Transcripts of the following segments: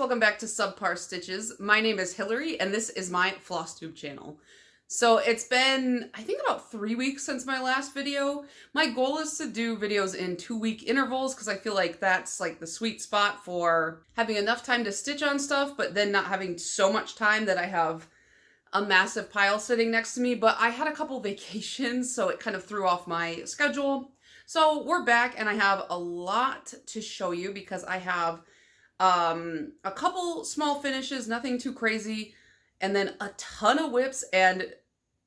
welcome back to Subpar Stitches. My name is Hillary and this is my Flosstube channel. So it's been, I think, about 3 weeks since my last video. My goal is to do videos in 2-week intervals because I feel like that's like the sweet spot for having enough time to stitch on stuff, but then not having so much time that I have a massive pile sitting next to me. But I had a couple vacations, so it kind of threw off my schedule. So we're back and I have a lot to show you because I have a couple small finishes, nothing too crazy, and then a ton of whips and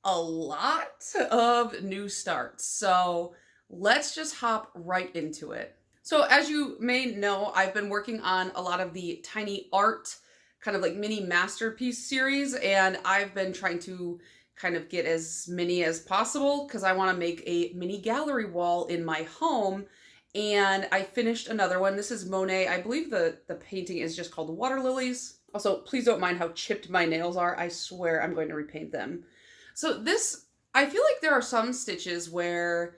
a lot of new starts. So let's just hop right into it. So as you may know, I've been working on a lot of the tiny art, kind of like mini masterpiece series, and I've been trying to kind of get as many as possible because I want to make a mini gallery wall in my home. And I finished another one. This is Monet. I believe the painting is just called Water Lilies. Also, please don't mind how chipped my nails are. I swear I'm going to repaint them. So this, I feel like there are some stitches where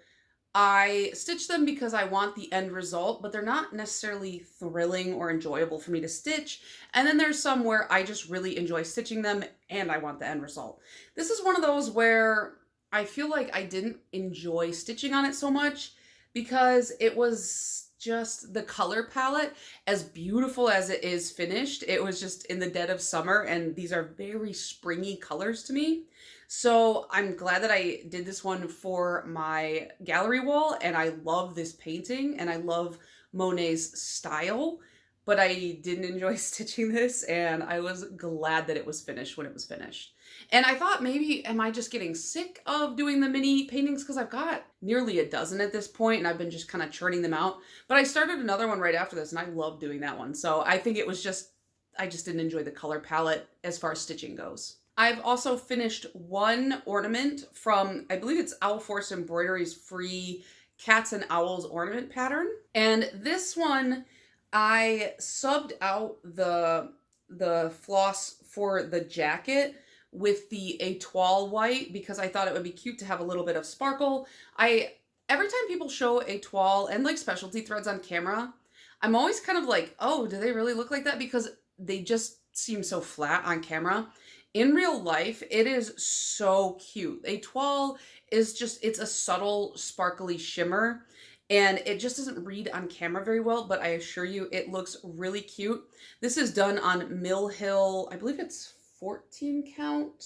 I stitch them because I want the end result, but they're not necessarily thrilling or enjoyable for me to stitch. And then there's some where I just really enjoy stitching them and I want the end result. This is one of those where I feel like I didn't enjoy stitching on it so much because it was just the color palette, as beautiful as it is finished, it was just in the dead of summer and these are very springy colors to me. So I'm glad that I did this one for my gallery wall, and I love this painting and I love Monet's style, but I didn't enjoy stitching this and I was glad that it was finished when it was finished. And I thought maybe, am I just getting sick of doing the mini paintings? Because I've got nearly a dozen at this point and I've been just kind of churning them out. But I started another one right after this and I love doing that one. So I think it was just, I just didn't enjoy the color palette as far as stitching goes. I've also finished one ornament from, I believe it's Owl Force Embroidery's free Cats and Owls ornament pattern. And this one, I subbed out the floss for the jacket with the étoile white because I thought it would be cute to have a little bit of sparkle. Every time people show étoile and like specialty threads on camera, I'm always kind of like, oh, do they really look like that? Because they just seem so flat on camera. In real life, it is so cute. Étoile is just, it's a subtle, sparkly shimmer, and it just doesn't read on camera very well, but I assure you it looks really cute. This is done on Mill Hill, I believe it's 14 count,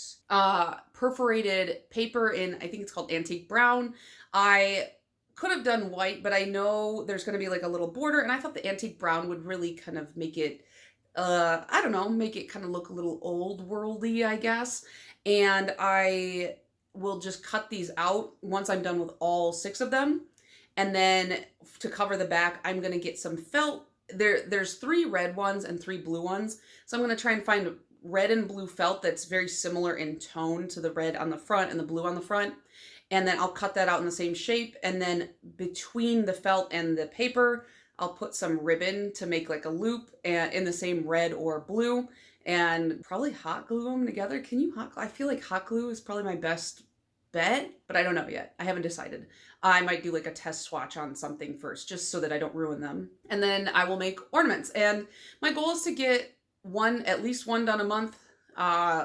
perforated paper in, I think it's called Antique Brown. I could have done white, but I know there's going to be like a little border, and I thought the Antique Brown would really kind of make it, I don't know, make it kind of look a little old worldy, I guess. And I will just cut these out once I'm done with all 6 of them. And then to cover the back, I'm going to get some felt. There's 3 red ones and 3 blue ones. So I'm going to try and find red and blue felt that's very similar in tone to the red on the front and the blue on the front. And then I'll cut that out in the same shape. And then between the felt and the paper, I'll put some ribbon to make like a loop and in the same red or blue, and probably hot glue them together. Can you hot glue? I feel like hot glue is probably my best bet, but I don't know yet. I haven't decided. I might do like a test swatch on something first just so that I don't ruin them. And then I will make ornaments. And my goal is to get at least one done a month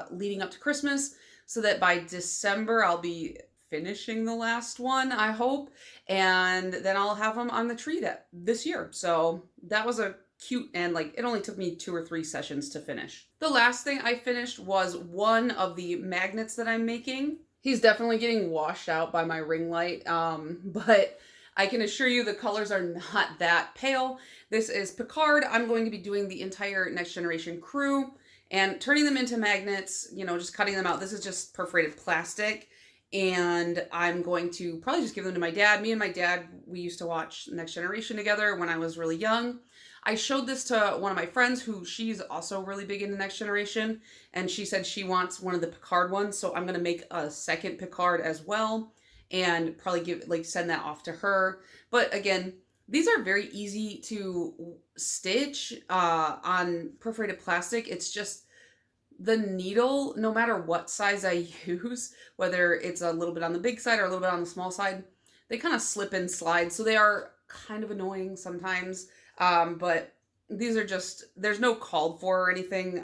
leading up to Christmas so that by December I'll be finishing the last one, I hope, and then I'll have them on the tree this year. So that was a cute, and like it only took me 2 or 3 sessions to finish. The last thing I finished was one of the magnets that I'm making. He's definitely getting washed out by my ring light, but I can assure you the colors are not that pale. This is Picard. I'm going to be doing the entire Next Generation crew and turning them into magnets, you know, just cutting them out. This is just perforated plastic. And I'm going to probably just give them to my dad. Me and my dad, we used to watch Next Generation together when I was really young. I showed this to one of my friends who she's also really big into Next Generation. And she said she wants one of the Picard ones. So I'm going to make a second Picard as well. And probably send that off to her. But again, these are very easy to stitch on perforated plastic. It's just the needle, no matter what size I use, whether it's a little bit on the big side or a little bit on the small side, they kind of slip and slide. So they are kind of annoying sometimes. But these are just, there's no called for or anything.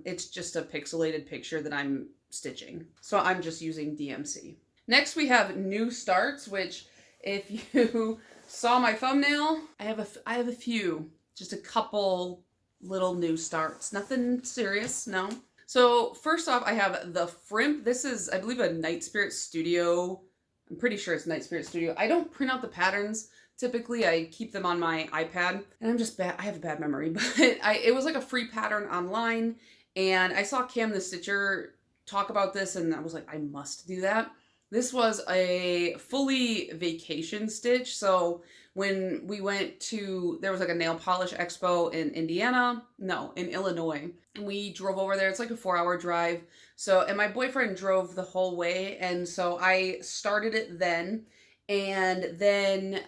It's just a pixelated picture that I'm stitching. So I'm just using DMC. Next we have new starts, which if you saw my thumbnail, I have a few, just a couple little new starts. Nothing serious, no. So first off, I have the Frimp. This is, I believe, a Night Spirit Studio. I'm pretty sure it's Night Spirit Studio. I don't print out the patterns. Typically, I keep them on my iPad, and I'm just bad. I have a bad memory, but it was like a free pattern online, and I saw Cam the Stitcher talk about this, and I was like, I must do that. This was a fully vacation stitch. So when we went to, there was like a nail polish expo in in Illinois. And we drove over there. It's like a 4-hour drive. So, and my boyfriend drove the whole way. And so I started it then. And then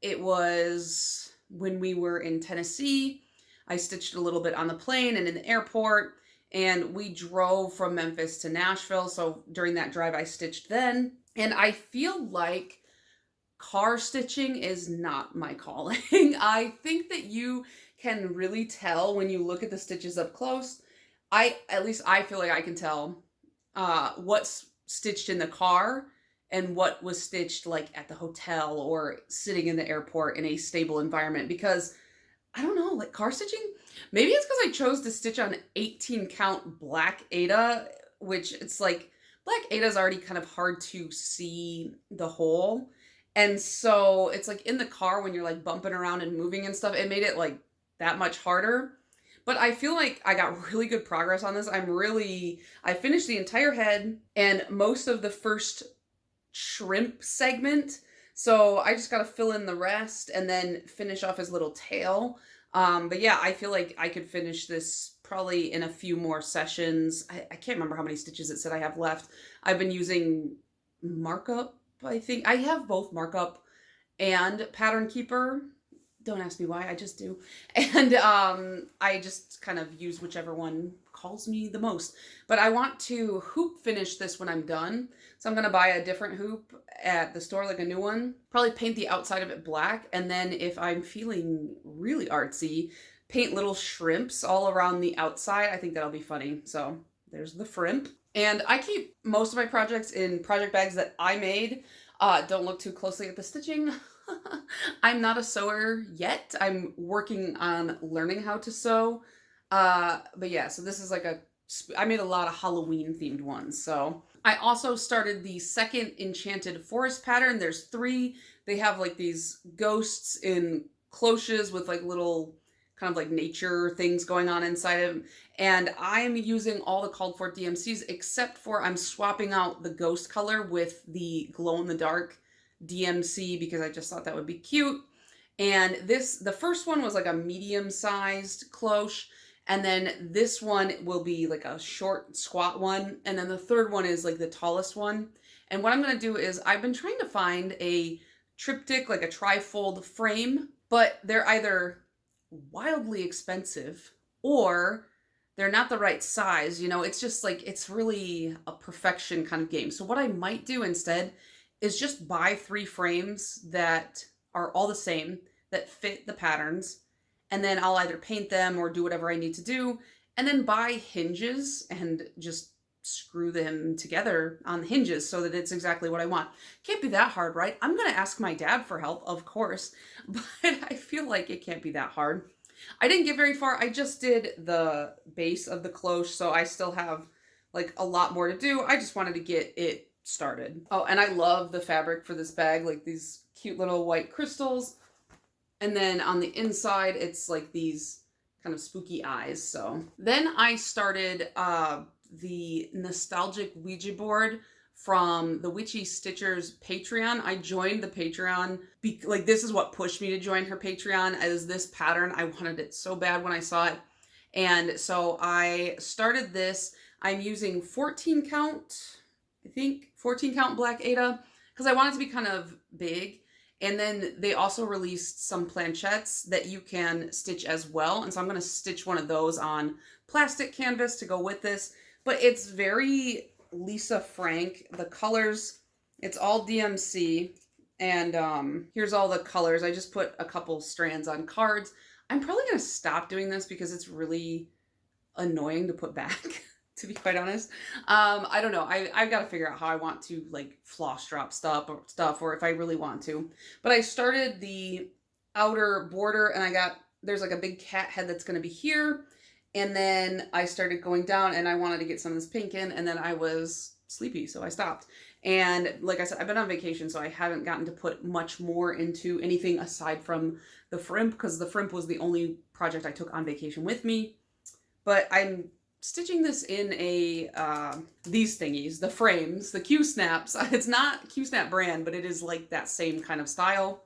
it was when we were in Tennessee, I stitched a little bit on the plane and in the airport. And we drove from Memphis to Nashville. So during that drive, I stitched then. And I feel like car stitching is not my calling. I think that you can really tell when you look at the stitches up close. At least I feel like I can tell what's stitched in the car and what was stitched like at the hotel or sitting in the airport in a stable environment. Because I don't know, like car stitching, maybe it's because I chose to stitch on 18 count black Aida, which it's like, black Aida is already kind of hard to see the hole. And so it's like in the car when you're like bumping around and moving and stuff, it made it like that much harder. But I feel like I got really good progress on this. I finished the entire head and most of the first shrimp segment. So I just got to fill in the rest and then finish off his little tail. But yeah, I feel like I could finish this probably in a few more sessions. I can't remember how many stitches it said I have left. I've been using markup, I think. I have both markup and pattern keeper. Don't ask me why, I just do. And I just kind of use whichever one calls me the most. But I want to hoop finish this when I'm done. So I'm going to buy a different hoop at the store, like a new one. Probably paint the outside of it black. And then if I'm feeling really artsy, paint little shrimps all around the outside. I think that'll be funny. So there's the Frimp. And I keep most of my projects in project bags that I made. Don't look too closely at the stitching. I'm not a sewer yet. I'm working on learning how to sew. But yeah, so this is like I made a lot of Halloween themed ones. So I also started the second Enchanted Forest pattern. There's 3. They have like these ghosts in cloches with like little kind of like nature things going on inside of them. And I'm using all the called for DMCs except for I'm swapping out the ghost color with the glow in the dark DMC because I just thought that would be cute. And the first one was like a medium-sized cloche, and then this one will be like a short squat one, and then the third one is like the tallest one. And what I'm going to do is I've been trying to find a triptych, like a trifold frame, but they're either wildly expensive or they're not the right size. You know, it's just like, it's really a perfection kind of game. So what I might do instead is just buy 3 frames that are all the same, that fit the patterns, and then I'll either paint them or do whatever I need to do, and then buy hinges and just screw them together on the hinges so that it's exactly what I want. Can't be that hard, right? I'm going to ask my dad for help, of course, but I feel like it can't be that hard. I didn't get very far. I just did the base of the cloche, so I still have like a lot more to do. I just wanted to get it started. Oh, and I love the fabric for this bag, like these cute little white crystals. And then on the inside, it's like these kind of spooky eyes. So then I started the nostalgic Ouija board from the Witchy Stitchers Patreon. I joined the Patreon, like this is what pushed me to join her Patreon, as this pattern. I wanted it so bad when I saw it. And so I started this. I'm using 14 count, I think 14 count black Aida, because I want it to be kind of big. And then they also released some planchettes that you can stitch as well. And so I'm going to stitch one of those on plastic canvas to go with this. But it's very Lisa Frank. The colors, it's all DMC. And here's all the colors. I just put a couple strands on cards. I'm probably going to stop doing this because it's really annoying to put back, to be quite honest. I don't know. I've got to figure out how I want to like floss drop stuff or if I really want to. But I started the outer border and there's like a big cat head that's going to be here. And then I started going down and I wanted to get some of this pink in, and then I was sleepy, so I stopped. And like I said, I've been on vacation, so I haven't gotten to put much more into anything aside from the frimp, because the frimp was the only project I took on vacation with me. But I'm stitching this in these thingies, the frames, the Q-snaps. It's not Q-snap brand, but it is like that same kind of style.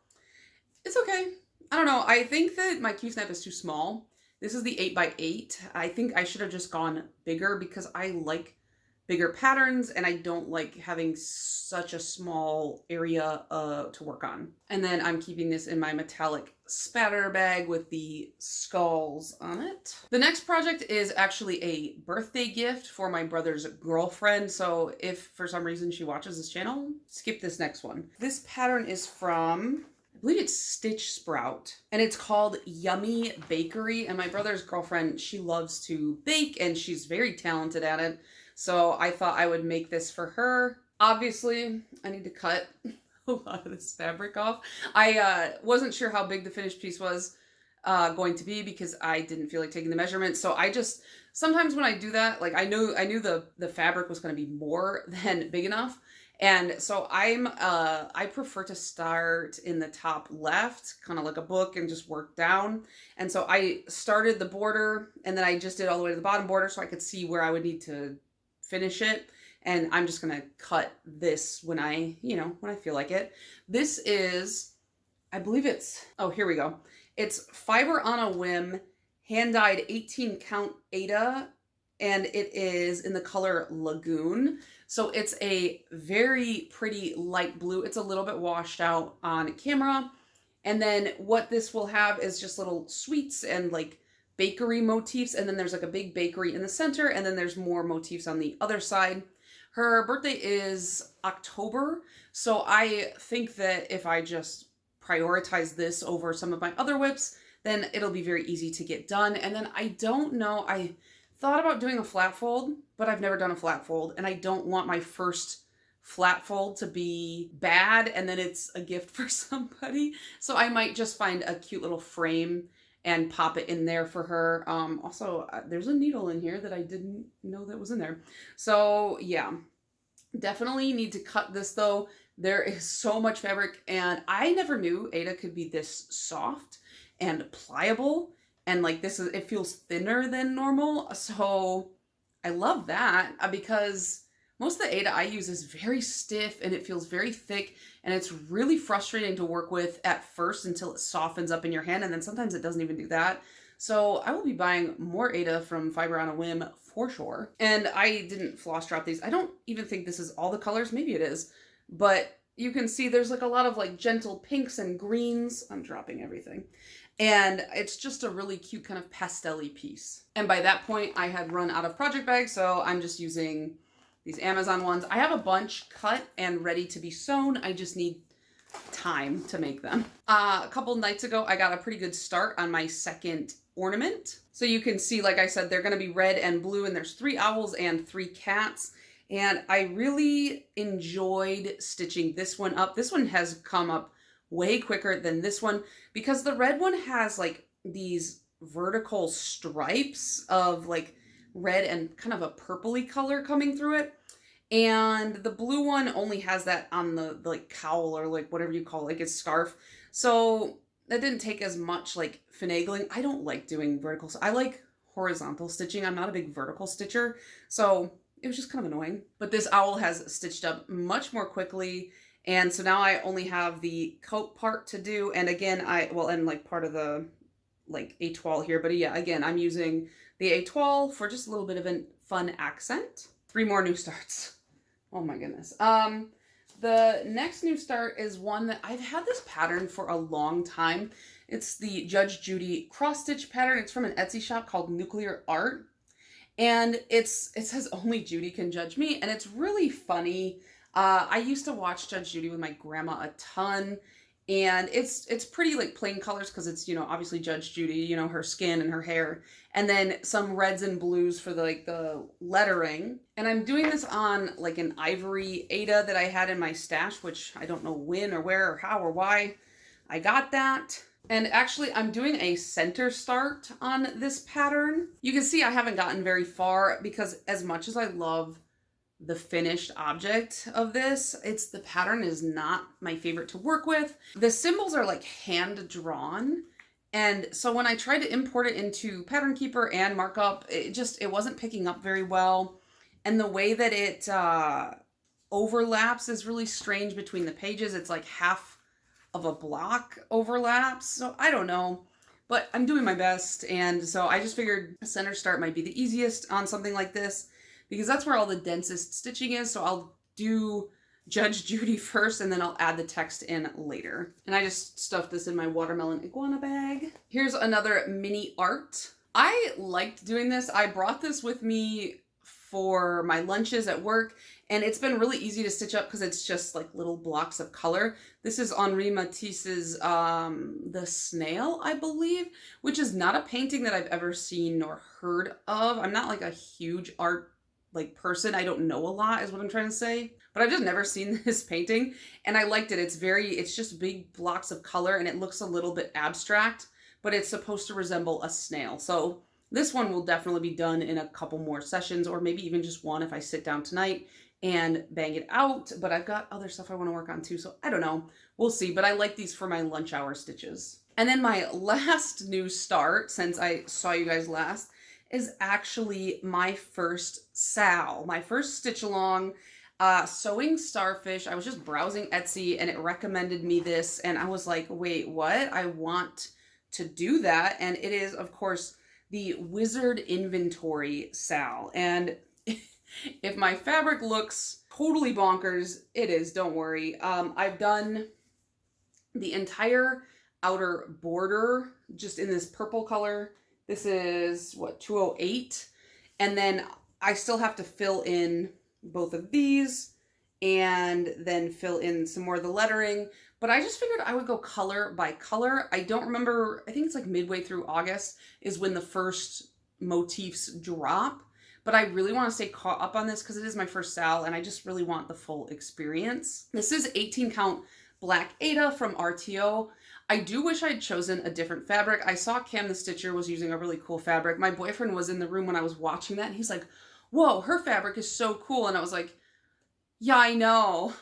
It's okay. I don't know. I think that my Q-snap is too small. This is the 8x8. I think I should have just gone bigger because I like bigger patterns and I don't like having such a small area to work on. And then I'm keeping this in my metallic spatter bag with the skulls on it. The next project is actually a birthday gift for my brother's girlfriend. So if for some reason she watches this channel, skip this next one. This pattern is from, I believe it's Stitch Sprout, and it's called Yummy Bakery. And my brother's girlfriend, she loves to bake and she's very talented at it. So I thought I would make this for her. Obviously, I need to cut a lot of this fabric off. I wasn't sure how big the finished piece was going to be because I didn't feel like taking the measurements. So I just, sometimes when I do that, like I knew the fabric was going to be more than big enough. And so I prefer to start in the top left, kind of like a book, and just work down. And so I started the border and then I just did all the way to the bottom border so I could see where I would need to finish it. And I'm just going to cut this when I feel like it. This is, I believe it's, oh, here we go. It's Fiber on a Whim, hand-dyed 18 count Aida, and it is in the color Lagoon. So it's a very pretty light blue. It's a little bit washed out on camera. And then what this will have is just little sweets and like bakery motifs. And then there's like a big bakery in the center. And then there's more motifs on the other side. Her birthday is October. So I think that if I just prioritize this over some of my other whips, then it'll be very easy to get done. And then I don't know, I thought about doing a flat fold, but I've never done a flat fold, and I don't want my first flat fold to be bad and then it's a gift for somebody. So I might just find a cute little frame and pop it in there for her. Also, there's a needle in here that I didn't know that was in there. So yeah, definitely need to cut this though. There is so much fabric, and I never knew Aida could be this soft and pliable. And like this is, it feels thinner than normal. So I love that because most of the Aida I use is very stiff and it feels very thick, and it's really frustrating to work with at first until it softens up in your hand. And then sometimes it doesn't even do that. So I will be buying more Aida from Fiber on a Whim for sure. And I didn't floss drop these. I don't even think this is all the colors. Maybe it is, but you can see there's like a lot of like gentle pinks and greens. I'm dropping everything. And it's just a really cute kind of pastel-y piece. And by that point, I had run out of project bags, so I'm just using these Amazon ones. I have a bunch cut and ready to be sewn. I just need time to make them. A couple nights ago, I got a pretty good start on my second ornament. So you can see, like I said, they're going to be red and blue, and there's 3 owls and 3 cats. And I really enjoyed stitching this one up. This one has come up way quicker than this one because the red one has like these vertical stripes of like red and kind of a purpley color coming through it. And the blue one only has that on the like cowl or like whatever you call it, like its scarf. So that didn't take as much like finagling. I don't like doing vertical. I like horizontal stitching. I'm not a big vertical stitcher. So it was just kind of annoying. But this owl has stitched up much more quickly. And so now I only have the coat part to do. And again, and like part of the like étoile here. But yeah, again, I'm using the étoile for just a little bit of a fun accent. 3 more new starts. Oh my goodness. The next new start is one that I've had this pattern for a long time. It's the Judge Judy cross stitch pattern. It's from an Etsy shop called Nuclear Art. And it says only Judy can judge me. And it's really funny. I used to watch Judge Judy with my grandma a ton, And it's pretty like plain colors because it's, you know, obviously Judge Judy, you know, her skin and her hair, and then some reds and blues for the like the lettering. And I'm doing this on like an ivory Aida that I had in my stash, which I don't know when or where or how or why I got that. And actually I'm doing a center start on this pattern. You can see I haven't gotten very far because as much as I love the finished object of this, the pattern is not my favorite to work with. The symbols are like hand drawn. And so when I tried to import it into Pattern Keeper and markup, it wasn't picking up very well. And the way that it overlaps is really strange between the pages. It's like half of a block overlaps. So I don't know, but I'm doing my best. And so I just figured a center start might be the easiest on something like this, because that's where all the densest stitching is. So I'll do Judge Judy first, and then I'll add the text in later. And I just stuffed this in my watermelon iguana bag. Here's another mini art. I liked doing this. I brought this with me for my lunches at work, and it's been really easy to stitch up because it's just like little blocks of color. This is Henri Matisse's The Snail, I believe, which is not a painting that I've ever seen nor heard of. I'm not like a huge art like person. I don't know a lot is what I'm trying to say, but I've just never seen this painting and I liked it. It's just big blocks of color and it looks a little bit abstract, but it's supposed to resemble a snail. So this one will definitely be done in a couple more sessions, or maybe even just one if I sit down tonight and bang it out. But I've got other stuff I want to work on too, so I don't know. We'll see, but I like these for my lunch hour stitches. And then my last new start, since I saw you guys last, is actually my first SAL, my first stitch along, Sewing Starfish. I was just browsing Etsy and it recommended me this and I was like, wait, what? I want to do that. And it is, of course, the Wizard Inventory SAL. And if my fabric looks totally bonkers, it is, don't worry. I've done the entire outer border just in this purple color. This is what, 208, and then I still have to fill in both of these and then fill in some more of the lettering, but I just figured I would go color by color. I don't remember, I think it's like midway through August is when the first motifs drop, but I really want to stay caught up on this because it is my first SAL and I just really want the full experience. This is 18 count black Aida from RTO. I do wish I'd chosen a different fabric. I saw Cam the Stitcher was using a really cool fabric. My boyfriend was in the room when I was watching that and he's like, whoa, her fabric is so cool. And I was like, yeah, I know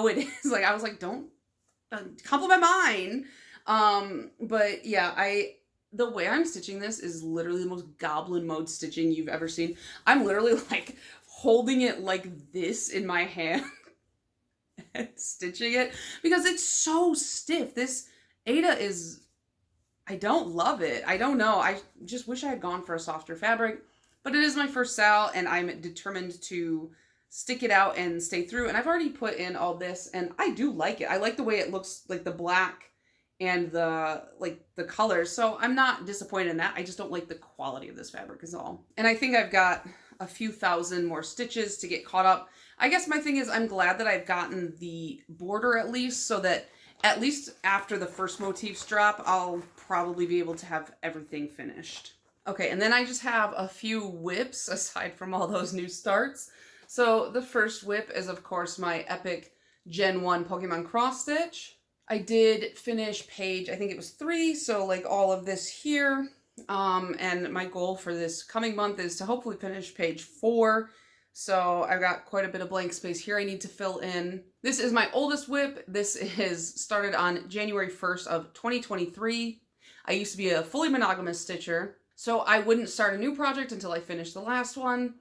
it is. Like, I was like, don't compliment mine. But yeah, the way I'm stitching this is literally the most goblin mode stitching you've ever seen. I'm literally like holding it like this in my hand and stitching it because it's so stiff. This Aida is, I don't love it. I don't know. I just wish I had gone for a softer fabric, but it is my first SAL and I'm determined to stick it out and stay through. And I've already put in all this and I do like it. I like the way it looks, like the black and the colors. So I'm not disappointed in that. I just don't like the quality of this fabric is all. And I think I've got a few thousand more stitches to get caught up. I guess my thing is I'm glad that I've gotten the border at least, so that at least after the first motifs drop, I'll probably be able to have everything finished. Okay, and then I just have a few whips aside from all those new starts. So the first whip is, of course, my epic Gen 1 Pokemon Cross Stitch. I did finish page, I think it was 3, so like all of this here. And my goal for this coming month is to hopefully finish page 4. So I've got quite a bit of blank space here I need to fill in. This is my oldest whip. This is started on January 1st of 2023. I used to be a fully monogamous stitcher, so I wouldn't start a new project until I finished the last one.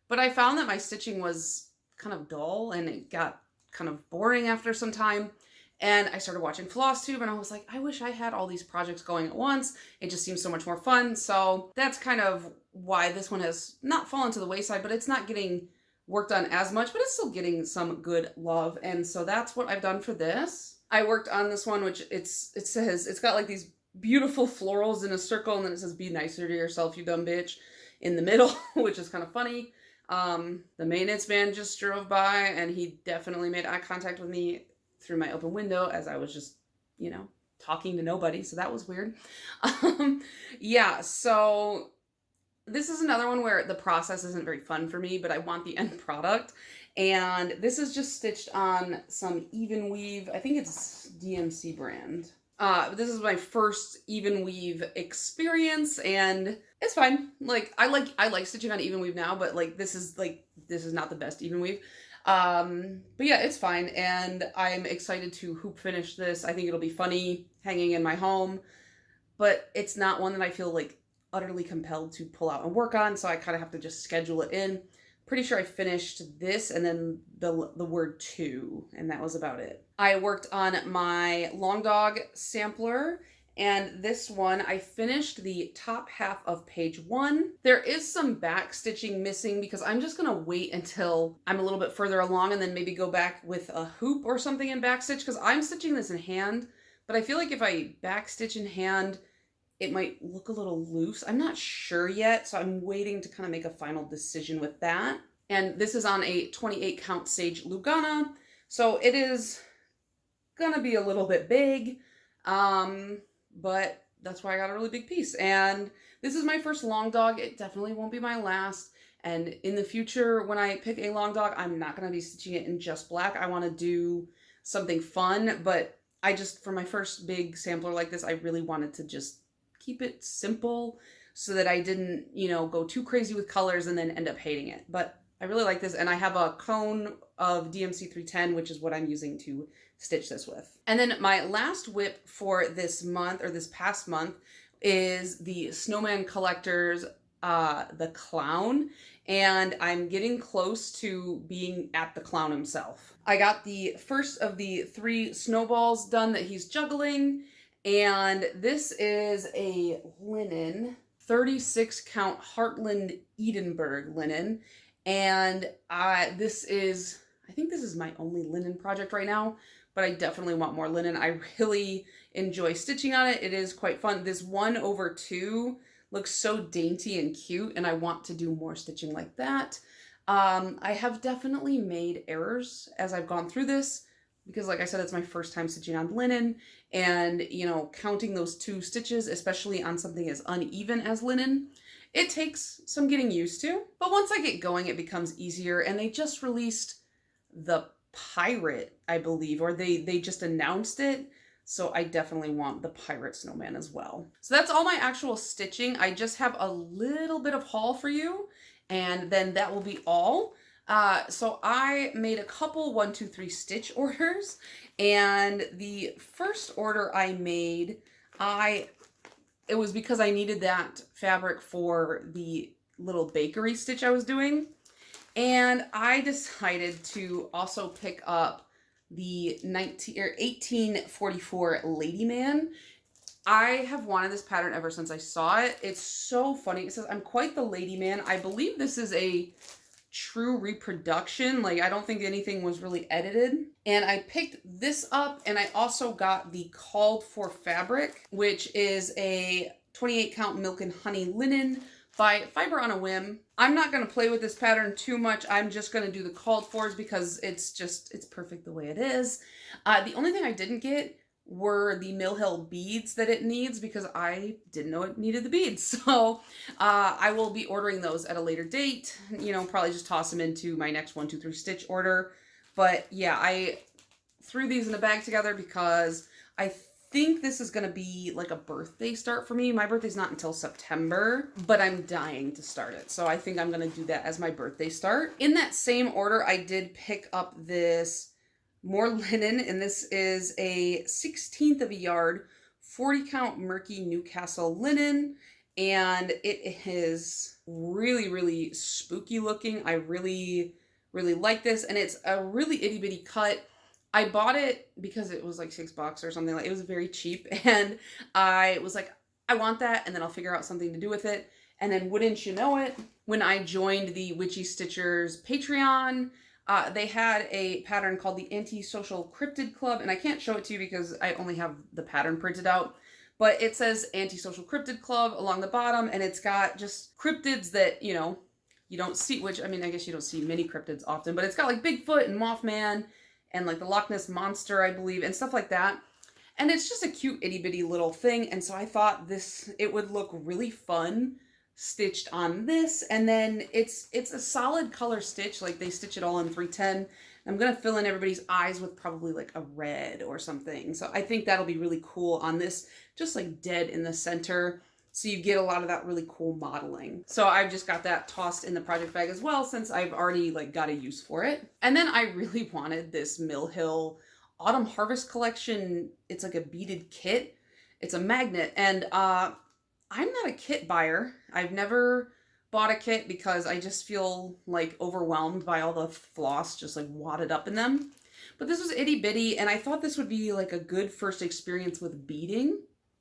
But I found that my stitching was kind of dull and it got kind of boring after some time. And I started watching Flosstube and I was like, I wish I had all these projects going at once. It just seems so much more fun. So that's kind of why this one has not fallen to the wayside, but it's not getting worked on as much, but it's still getting some good love. And so that's what I've done for this. I worked on this one, which it says, it's got like these beautiful florals in a circle, and then it says, be nicer to yourself, you dumb bitch, in the middle, which is kind of funny. The maintenance man just drove by and he definitely made eye contact with me through my open window as I was just you know, talking to nobody. So that was weird. Yeah, so this is another one where the process isn't very fun for me, but I want the end product. And this is just stitched on some even weave. I think it's DMC brand. This is my first even weave experience, and it's fine. Like I like stitching on even weave now, but like this is not the best even weave. But yeah, it's fine, and I'm excited to hoop finish this. I think it'll be funny hanging in my home, but it's not one that I feel like utterly compelled to pull out and work on, so I kind of have to just schedule it in. Pretty sure I finished this and then the word two, and that was about it. I worked on my long dog sampler, and this one I finished the top half of page 1. There is some back stitching missing because I'm just gonna wait until I'm a little bit further along and then maybe go back with a hoop or something and back stitch, because I'm stitching this in hand, but I feel like if I back stitch in hand, it might look a little loose. I'm not sure yet, so I'm waiting to kind of make a final decision with that. And this is on a 28 count Sage Lugana, so it is gonna be a little bit big, but that's why I got a really big piece. And this is my first long dog. It definitely won't be my last. And in the future, when I pick a long dog, I'm not gonna be stitching it in just black. I wanna do something fun, but I just, for my first big sampler like this, I really wanted to just keep it simple so that I didn't, you know, go too crazy with colors and then end up hating it. But I really like this, and I have a cone of DMC 310, which is what I'm using to stitch this with. And then my last whip for this month, or this past month, is the Snowman Collector's the Clown, and I'm getting close to being at the clown himself. I got the first of the 3 snowballs done that he's juggling, and this is a linen, 36 count Heartland Edinburgh linen. And I think this is my only linen project right now, but I definitely want more linen. I really enjoy stitching on it. It is quite fun. This 1/2 looks so dainty and cute, and I want to do more stitching like that. I have definitely made errors as I've gone through this, because like I said, it's my first time stitching on linen, and you know, counting those 2 stitches, especially on something as uneven as linen, it takes some getting used to. But once I get going, it becomes easier. And they just released the pirate, I believe, or they just announced it. So I definitely want the pirate snowman as well. So that's all my actual stitching. I just have a little bit of haul for you, and then that will be all. So I made a couple 1, 2, 3 stitch orders, and the first order I made, it was because I needed that fabric for the little bakery stitch I was doing. And I decided to also pick up the 1844 Lady Man. I have wanted this pattern ever since I saw it. It's so funny. It says, "I'm quite the lady man." I believe this is a true reproduction. Like, I don't think anything was really edited. And I picked this up, and I also got the called for fabric, which is a 28 count Milk and Honey linen by Fiber on a Whim. I'm not going to play with this pattern too much. I'm just going to do the called fors because it's perfect the way it is. The only thing I didn't get were the Mill Hill beads that it needs, because I didn't know it needed the beads. So I will be ordering those at a later date. You know, probably just toss them into my next 1, 2, 3 stitch order. But yeah, I threw these in a bag together because I think this is going to be like a birthday start for me. My birthday's not until September, but I'm dying to start it. So I think I'm going to do that as my birthday start. In that same order, I did pick up this more linen, and this is a 1/16 of a yard, 40 count Murky Newcastle linen, and it is really, really spooky looking. I really, really like this, and it's a really itty bitty cut. I bought it because it was like $6 or something. Like, it was very cheap, and I was like, I want that, and then I'll figure out something to do with it. And then wouldn't you know it, when I joined the Witchy Stitchers Patreon, they had a pattern called the Antisocial Cryptid Club, and I can't show it to you because I only have the pattern printed out, but it says Antisocial Cryptid Club along the bottom, and it's got just cryptids that, you know, you don't see, which, I mean, I guess you don't see many cryptids often, but it's got like Bigfoot and Mothman and like the Loch Ness Monster, I believe, and stuff like that. And it's just a cute itty bitty little thing. And so I thought it would look really fun stitched on this. And then it's a solid color stitch. Like they stitch it all in 310. I'm going to fill in everybody's eyes with probably like a red or something. So I think that'll be really cool on this, just like dead in the center. So you get a lot of that really cool modeling. So I've just got that tossed in the project bag as well, since I've already like got a use for it. And then I really wanted this Mill Hill Autumn Harvest collection. It's like a beaded kit. It's a magnet. And I'm not a kit buyer. I've never bought a kit because I just feel like overwhelmed by all the floss just like wadded up in them. But this was itty bitty, and I thought this would be like a good first experience with beading.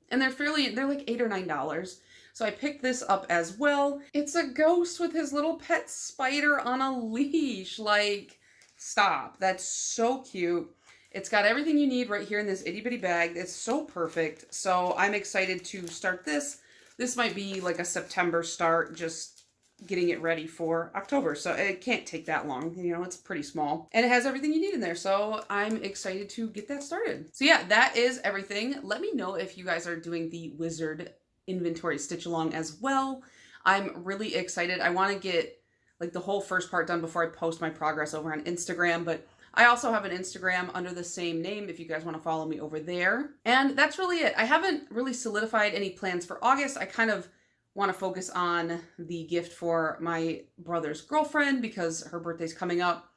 And they're like $8 or $9. So I picked this up as well. It's a ghost with his little pet spider on a leash. Like, stop. That's so cute. It's got everything you need right here in this itty bitty bag. It's so perfect. So I'm excited to start this. This might be like a September start, just getting it ready for October. So it can't take that long. You know, it's pretty small. And it has everything you need in there. So I'm excited to get that started. So yeah, that is everything. Let me know if you guys are doing the Wizard inventory stitch along as well. I'm really excited. I want to get like the whole first part done before I post my progress over on Instagram, but I also have an Instagram under the same name if you guys want to follow me over there. And that's really it. I haven't really solidified any plans for August. I kind of want to focus on the gift for my brother's girlfriend because her birthday's coming up,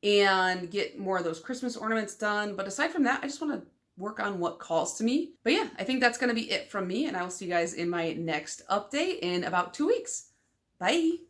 and get more of those Christmas ornaments done. But aside from that, I just want to work on what calls to me. But yeah, I think that's going to be it from me, and I will see you guys in my next update in about 2 weeks. Bye!